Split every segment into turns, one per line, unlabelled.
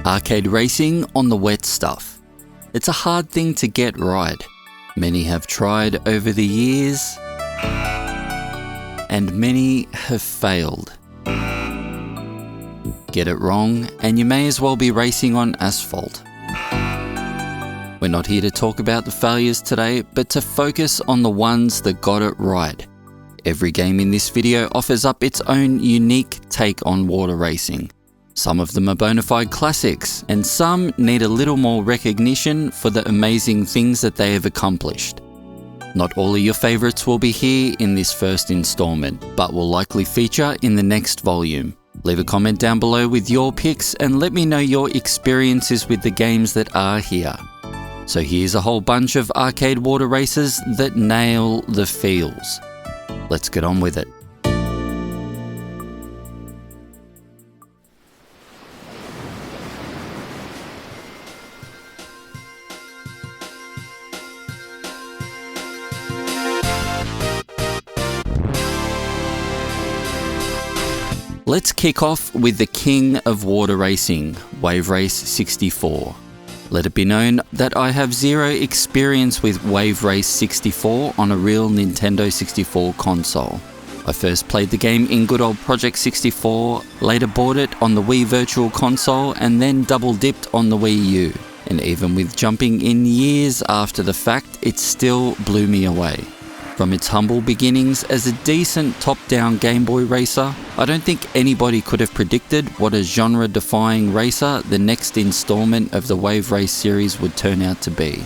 Arcade racing on the wet stuff. It's a hard thing to get right. Many have tried over the years, and many have failed. Get it wrong, and you may as well be racing on asphalt. We're not here to talk about the failures today, but to focus on the ones that got it right. Every game in this video offers up its own unique take on water racing. Some of them are bona fide classics, and some need a little more recognition for the amazing things that they have accomplished. Not all of your favorites will be here in this first installment, but will likely feature in the next volume. Leave a comment down below with your picks and let me know your experiences with the games that are here. So here's a whole bunch of arcade water races that nail the feels. Let's get on with it. Let's kick off with the king of water racing, Wave Race 64. Let it be known that I have zero experience with Wave Race 64 on a real Nintendo 64 console. I first played the game in good old Project 64, later bought it on the Wii Virtual Console, and then double dipped on the Wii U. And even with jumping in years after the fact, it still blew me away. From its humble beginnings as a decent top-down Game Boy racer, I don't think anybody could have predicted what a genre-defying racer the next installment of the Wave Race series would turn out to be.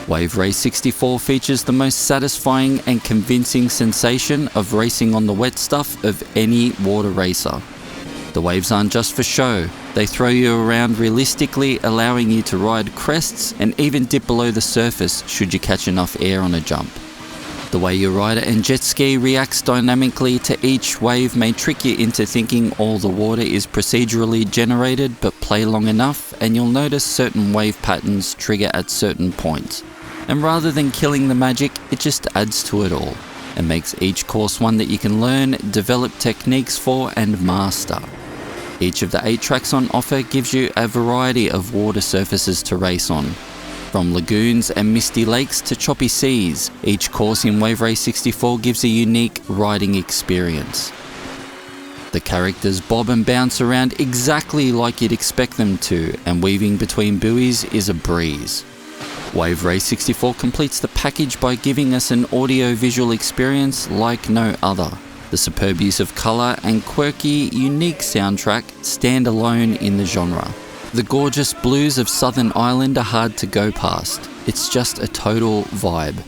Wave Race 64 features the most satisfying and convincing sensation of racing on the wet stuff of any water racer. The waves aren't just for show, they throw you around realistically, allowing you to ride crests and even dip below the surface should you catch enough air on a jump. The way your rider and jet ski reacts dynamically to each wave may trick you into thinking all the water is procedurally generated, but play long enough and you'll notice certain wave patterns trigger at certain points. And rather than killing the magic, it just adds to it all and makes each course one that you can learn, develop techniques for and master. Each of the 8 tracks on offer gives you a variety of water surfaces to race on. From lagoons and misty lakes to choppy seas, each course in Wave Race 64 gives a unique riding experience. The characters bob and bounce around exactly like you'd expect them to, and weaving between buoys is a breeze. Wave Race 64 completes the package by giving us an audio-visual experience like no other. The superb use of colour and quirky, unique soundtrack stand alone in the genre. The gorgeous blues of Southern Ireland are hard to go past. It's just a total vibe.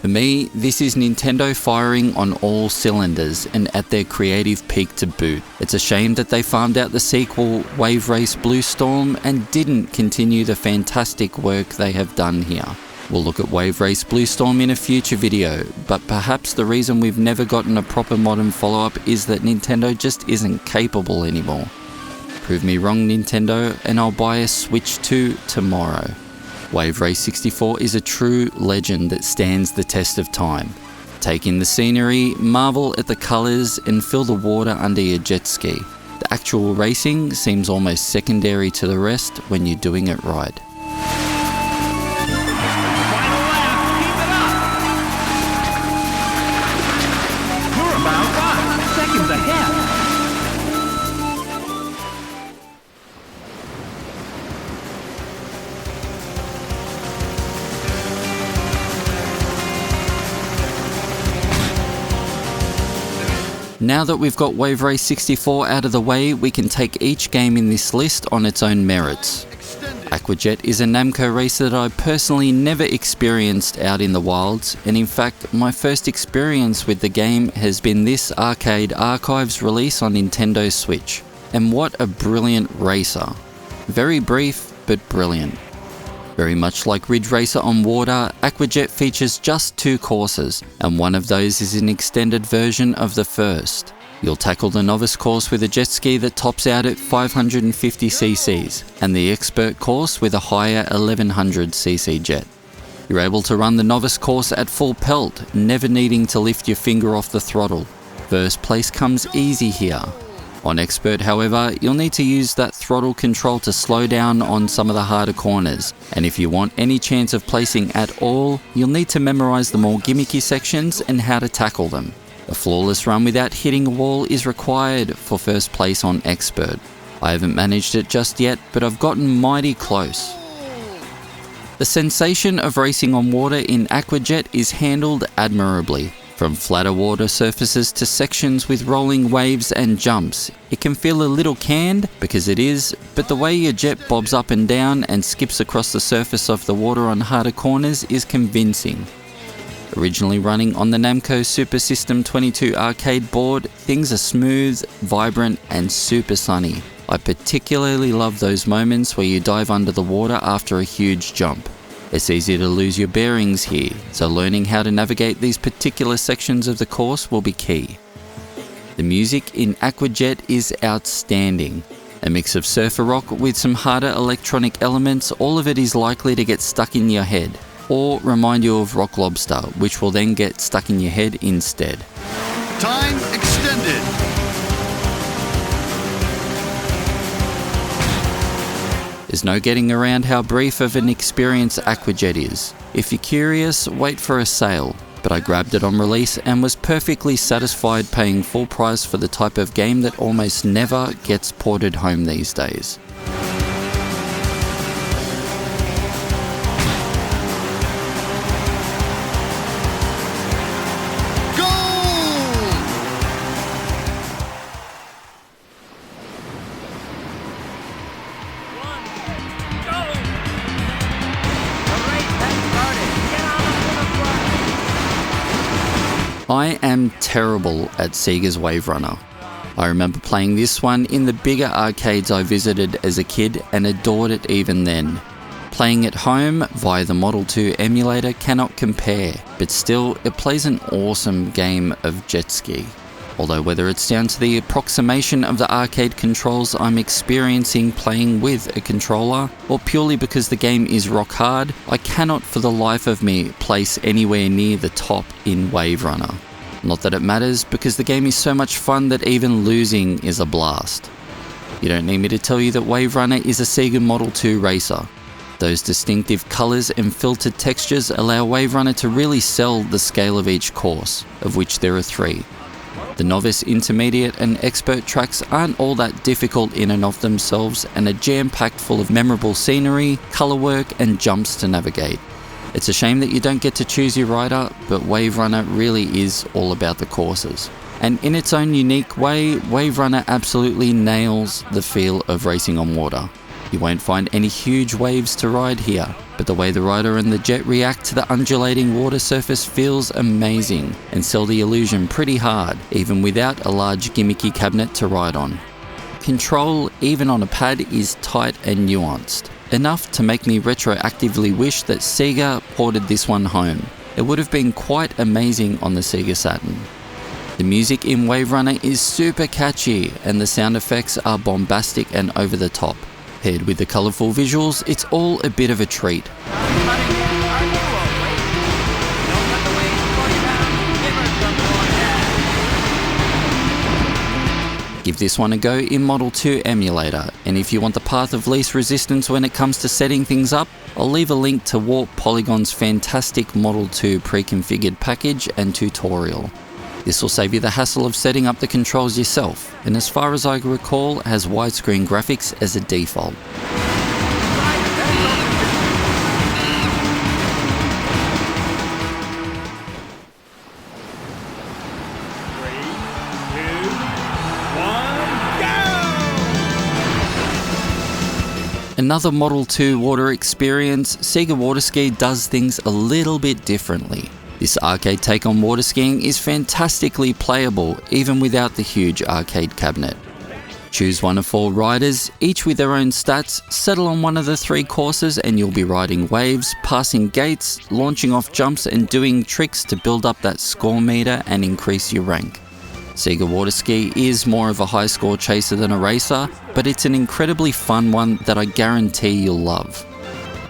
For me, this is Nintendo firing on all cylinders and at their creative peak to boot. It's a shame that they farmed out the sequel Wave Race Blue Storm and didn't continue the fantastic work they have done here. We'll look at Wave Race Blue Storm in a future video, but perhaps the reason we've never gotten a proper modern follow-up is that Nintendo just isn't capable anymore. Prove me wrong, Nintendo, and I'll buy a Switch 2 tomorrow. Wave Race 64 is a true legend that stands the test of time. Take in the scenery, marvel at the colours, and feel the water under your jet ski. The actual racing seems almost secondary to the rest when you're doing it right. Now that we've got Wave Race 64 out of the way, we can take each game in this list on its own merits. Aqua Jet is a Namco race that I personally never experienced out in the wilds, and in fact, my first experience with the game has been this Arcade Archives release on Nintendo Switch. And what a brilliant racer. Very brief, but brilliant. Very much like Ridge Racer on water, Aqua Jet features just 2 courses, and one of those is an extended version of the first. You'll tackle the novice course with a jet ski that tops out at 550cc, and the expert course with a higher 1100cc jet. You're able to run the novice course at full pelt, never needing to lift your finger off the throttle. First place comes easy here. On expert, however, you'll need to use that throttle control to slow down on some of the harder corners, and if you want any chance of placing at all, you'll need to memorize the more gimmicky sections and how to tackle them. A flawless run without hitting a wall is required for first place on expert. I haven't managed it just yet, but I've gotten mighty close. The sensation of racing on water in Aqua Jet is handled admirably. From flatter water surfaces to sections with rolling waves and jumps, it can feel a little canned, because it is, but the way your jet bobs up and down and skips across the surface of the water on harder corners is convincing. Originally running on the Namco Super System 22 arcade board, things are smooth, vibrant and super sunny. I particularly love those moments where you dive under the water after a huge jump. It's easy to lose your bearings here, so learning how to navigate these particular sections of the course will be key. The music in Aqua Jet is outstanding. A mix of surfer rock with some harder electronic elements, all of it is likely to get stuck in your head, or remind you of Rock Lobster, which will then get stuck in your head instead.
Time extended.
There's no getting around how brief of an experience Aqua Jet is. If you're curious, wait for a sale. But I grabbed it on release and was perfectly satisfied paying full price for the type of game that almost never gets ported home these days. I am terrible at SEGA's WaveRunner. I remember playing this one in the bigger arcades I visited as a kid and adored it even then. Playing at home via the Model 2 emulator cannot compare, but still it plays an awesome game of jet ski. Although whether it's down to the approximation of the arcade controls I'm experiencing playing with a controller, or purely because the game is rock hard, I cannot for the life of me place anywhere near the top in WaveRunner. Not that it matters, because the game is so much fun that even losing is a blast. You don't need me to tell you that WaveRunner is a SEGA Model 2 racer. Those distinctive colours and filtered textures allow WaveRunner to really sell the scale of each course, of which there are 3. The novice, intermediate and expert tracks aren't all that difficult in and of themselves and are jam-packed full of memorable scenery, colour work and jumps to navigate. It's a shame that you don't get to choose your rider, but WaveRunner really is all about the courses. And in its own unique way, WaveRunner absolutely nails the feel of racing on water. You won't find any huge waves to ride here, but the way the rider and the jet react to the undulating water surface feels amazing and sell the illusion pretty hard, even without a large gimmicky cabinet to ride on. Control, even on a pad, is tight and nuanced, enough to make me retroactively wish that SEGA ported this one home. It would have been quite amazing on the Sega Saturn. The music in WaveRunner is super catchy and the sound effects are bombastic and over the top. Paired with the colourful visuals, it's all a bit of a treat. Give this one a go in Model 2 emulator, and if you want the path of least resistance when it comes to setting things up, I'll leave a link to Warp Polygon's fantastic Model 2 pre-configured package and tutorial. This will save you the hassle of setting up the controls yourself, and as far as I recall, has widescreen graphics as a default. Another Model 2 water experience, SEGA Water Ski does things a little bit differently. This arcade take on water skiing is fantastically playable, even without the huge arcade cabinet. Choose one of 4 riders, each with their own stats, settle on one of the 3 courses and you'll be riding waves, passing gates, launching off jumps and doing tricks to build up that score meter and increase your rank. SEGA Water Ski is more of a high score chaser than a racer, but it's an incredibly fun one that I guarantee you'll love.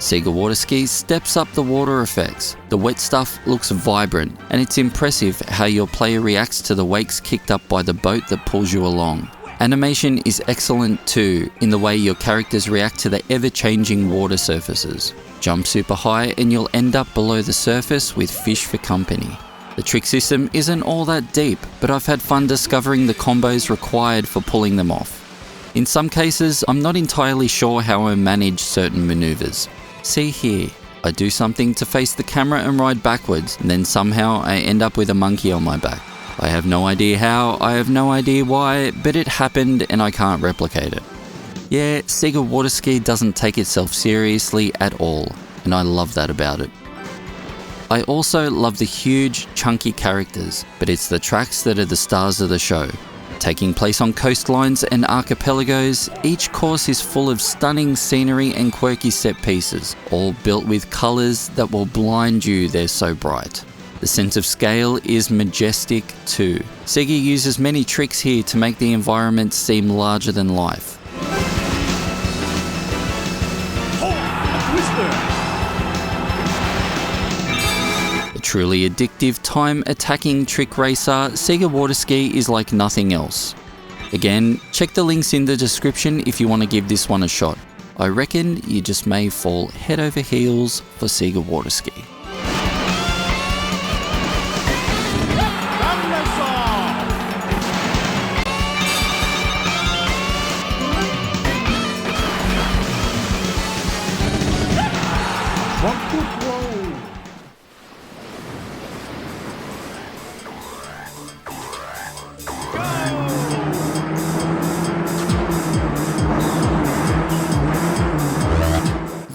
SEGA Water Ski steps up the water effects. The wet stuff looks vibrant, and it's impressive how your player reacts to the wakes kicked up by the boat that pulls you along. Animation is excellent too, in the way your characters react to the ever-changing water surfaces. Jump super high and you'll end up below the surface with fish for company. The trick system isn't all that deep, but I've had fun discovering the combos required for pulling them off. In some cases, I'm not entirely sure how I manage certain maneuvers. See here, I do something to face the camera and ride backwards, and then somehow I end up with a monkey on my back. I have no idea how, I have no idea why, but it happened and I can't replicate it. Yeah, SEGA Water Ski doesn't take itself seriously at all, and I love that about it. I also love the huge, chunky characters, but it's the tracks that are the stars of the show. Taking place on coastlines and archipelagos, each course is full of stunning scenery and quirky set pieces, all built with colours that will blind you, they're so bright. The sense of scale is majestic too. SEGA uses many tricks here to make the environment seem larger than life. Truly addictive time-attacking trick racer, SEGA Water Ski is like nothing else. Again, check the links in the description if you want to give this one a shot. I reckon you just may fall head over heels for SEGA Water Ski.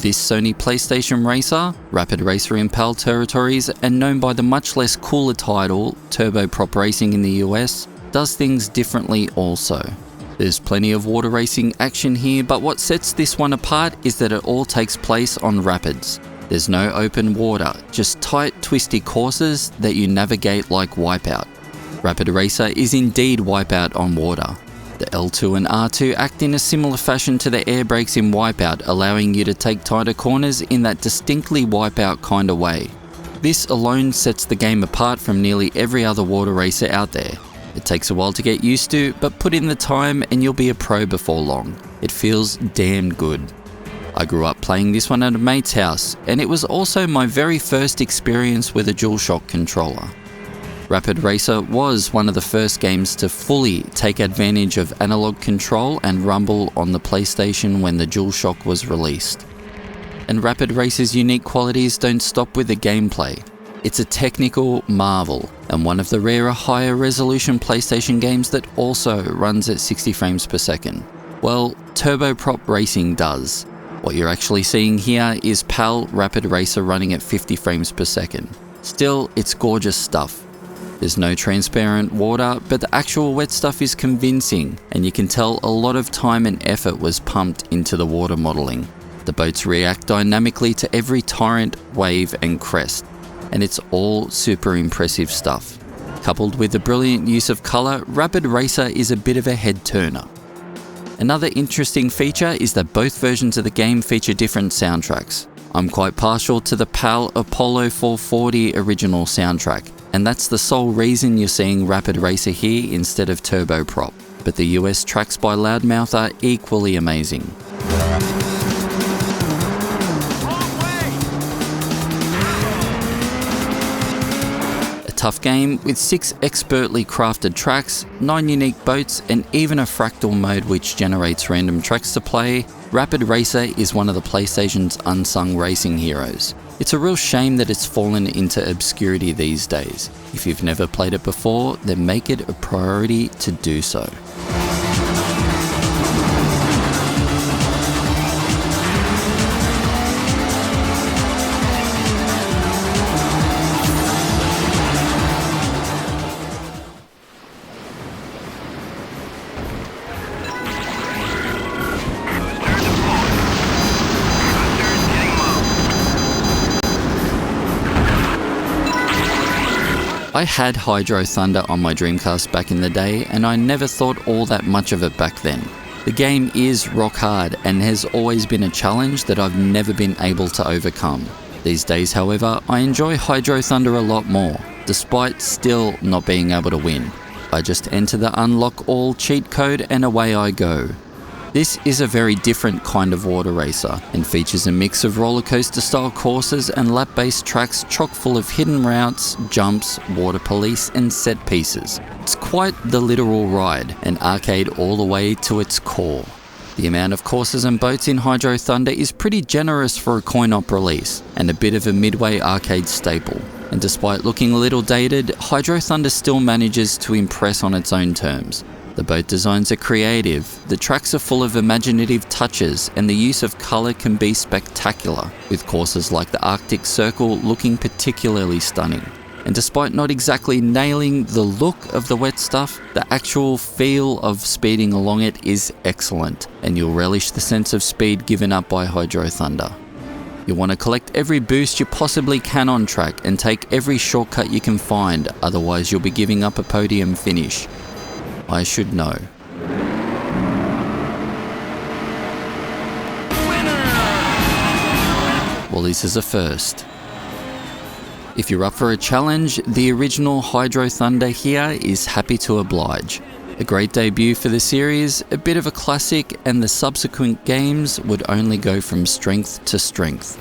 This Sony PlayStation racer, rapid racer in PAL territories and known by the much less cooler title Turboprop Racing in the US, does things differently also. There's plenty of water racing action here, but what sets this one apart is that it all takes place on rapids. There's no open water, just tight, twisty courses that you navigate like Wipeout. Rapid Racer is indeed Wipeout on water. The L2 and R2 act in a similar fashion to the air brakes in Wipeout, allowing you to take tighter corners in that distinctly Wipeout kind of way. This alone sets the game apart from nearly every other water racer out there. It takes a while to get used to, but put in the time and you'll be a pro before long. It feels damn good. I grew up playing this one at a mate's house, and it was also my very first experience with a DualShock controller. Rapid Racer was one of the first games to fully take advantage of analog control and rumble on the PlayStation when the DualShock was released. And Rapid Racer's unique qualities don't stop with the gameplay. It's a technical marvel, and one of the rarer higher resolution PlayStation games that also runs at 60 frames per second. Well, Turboprop Racing does. What you're actually seeing here is PAL Rapid Racer running at 50 frames per second. Still, it's gorgeous stuff. There's no transparent water, but the actual wet stuff is convincing, and you can tell a lot of time and effort was pumped into the water modelling. The boats react dynamically to every torrent, wave and crest, and it's all super impressive stuff. Coupled with the brilliant use of colour, Rapid Racer is a bit of a head turner. Another interesting feature is that both versions of the game feature different soundtracks. I'm quite partial to the PAL Apollo 440 original soundtrack, and that's the sole reason you're seeing Rapid Racer here instead of Turboprop, but the US tracks by Loudmouth are equally amazing. A tough game with 6 expertly crafted tracks, 9 unique boats, and even a fractal mode which generates random tracks to play, Rapid Racer is one of the PlayStation's unsung racing heroes. It's a real shame that it's fallen into obscurity these days. If you've never played it before, then make it a priority to do so. I had Hydro Thunder on my Dreamcast back in the day, and I never thought all that much of it back then. The game is rock hard and has always been a challenge that I've never been able to overcome. These days, however, I enjoy Hydro Thunder a lot more, despite still not being able to win. I just enter the unlock all cheat code and away I go. This is a very different kind of water racer and features a mix of roller coaster style courses and lap-based tracks chock full of hidden routes, jumps, water police and set pieces. It's quite the literal ride, an arcade all the way to its core. The amount of courses and boats in Hydro Thunder is pretty generous for a coin-op release and a bit of a midway arcade staple. And despite looking a little dated, Hydro Thunder still manages to impress on its own terms. The boat designs are creative, the tracks are full of imaginative touches, and the use of colour can be spectacular, with courses like the Arctic Circle looking particularly stunning. And despite not exactly nailing the look of the wet stuff, the actual feel of speeding along it is excellent, and you'll relish the sense of speed given up by Hydro Thunder. You'll want to collect every boost you possibly can on track and take every shortcut you can find, otherwise you'll be giving up a podium finish. I should know. Well, this is a first. If you're up for a challenge, the original Hydro Thunder here is happy to oblige. A great debut for the series, a bit of a classic, and the subsequent games would only go from strength to strength.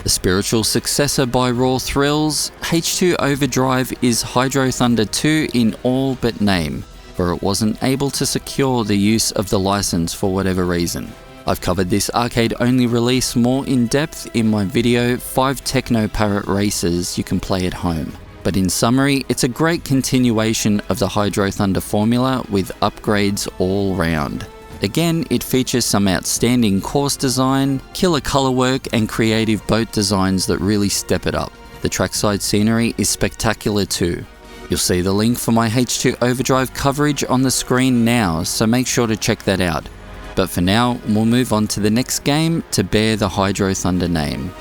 The spiritual successor by Raw Thrills, H2 Overdrive is Hydro Thunder 2 in all but name, for it wasn't able to secure the use of the license for whatever reason. I've covered this arcade-only release more in depth in my video 5 Techno Parrot races you can play at home. But in summary, it's a great continuation of the Hydro Thunder formula with upgrades all round. Again, it features some outstanding course design, killer colour work and creative boat designs that really step it up. The trackside scenery is spectacular too. You'll see the link for my H2 Overdrive coverage on the screen now, so make sure to check that out. But for now, we'll move on to the next game to bear the Hydro Thunder name.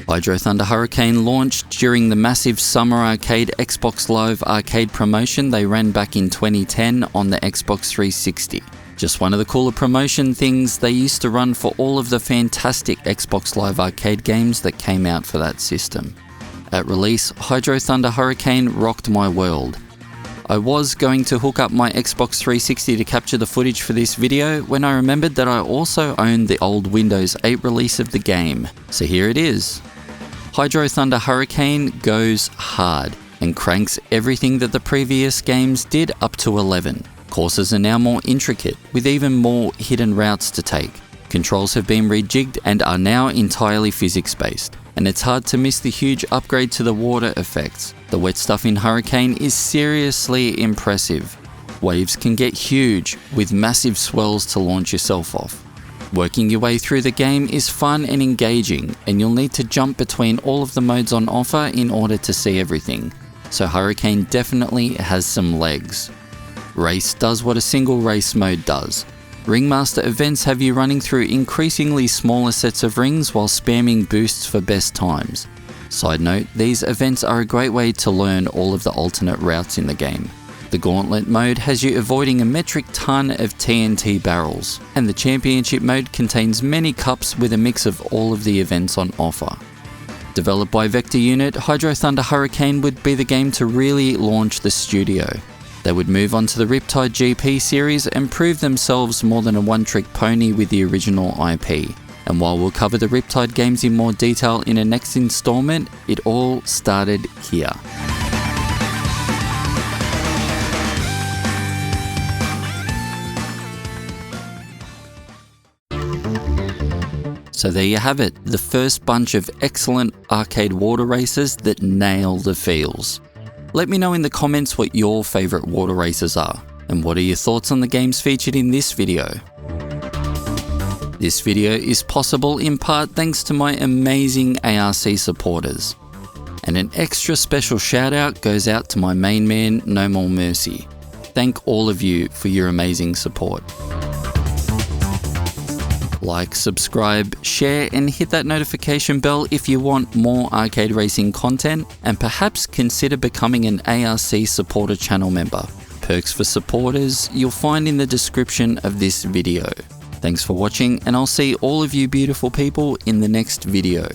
Hydro Thunder Hurricane launched during the massive Summer Arcade Xbox Live Arcade promotion they ran back in 2010 on the Xbox 360. Just one of the cooler promotion things they used to run for all of the fantastic Xbox Live Arcade games that came out for that system. At release, Hydro Thunder Hurricane rocked my world. I was going to hook up my Xbox 360 to capture the footage for this video when I remembered that I also owned the old Windows 8 release of the game. So here it is. Hydro Thunder Hurricane goes hard and cranks everything that the previous games did up to 11. Courses are now more intricate, with even more hidden routes to take. Controls have been rejigged and are now entirely physics-based, and it's hard to miss the huge upgrade to the water effects. The wet stuff in Hurricane is seriously impressive. Waves can get huge, with massive swells to launch yourself off. Working your way through the game is fun and engaging, and you'll need to jump between all of the modes on offer in order to see everything, so Hurricane definitely has some legs. Race does what a single race mode does. Ringmaster events have you running through increasingly smaller sets of rings while spamming boosts for best times. Side note, these events are a great way to learn all of the alternate routes in the game. The Gauntlet mode has you avoiding a metric ton of TNT barrels, and the Championship mode contains many cups with a mix of all of the events on offer. Developed by Vector Unit, Hydro Thunder Hurricane would be the game to really launch the studio. They would move on to the Riptide GP series and prove themselves more than a one-trick pony with the original IP. And while we'll cover the Riptide games in more detail in a next installment, it all started here. So there you have it, the first bunch of excellent arcade water races that nail the feels. Let me know in the comments what your favourite water races are, and what are your thoughts on the games featured in this video. This video is possible in part thanks to my amazing ARC supporters. And an extra special shout out goes out to my main man, No More Mercy. Thank all of you for your amazing support. Like, subscribe, share, and hit that notification bell if you want more arcade racing content, and perhaps consider becoming an ARC supporter channel member. Perks for supporters you'll find in the description of this video. Thanks for watching, and I'll see all of you beautiful people in the next video.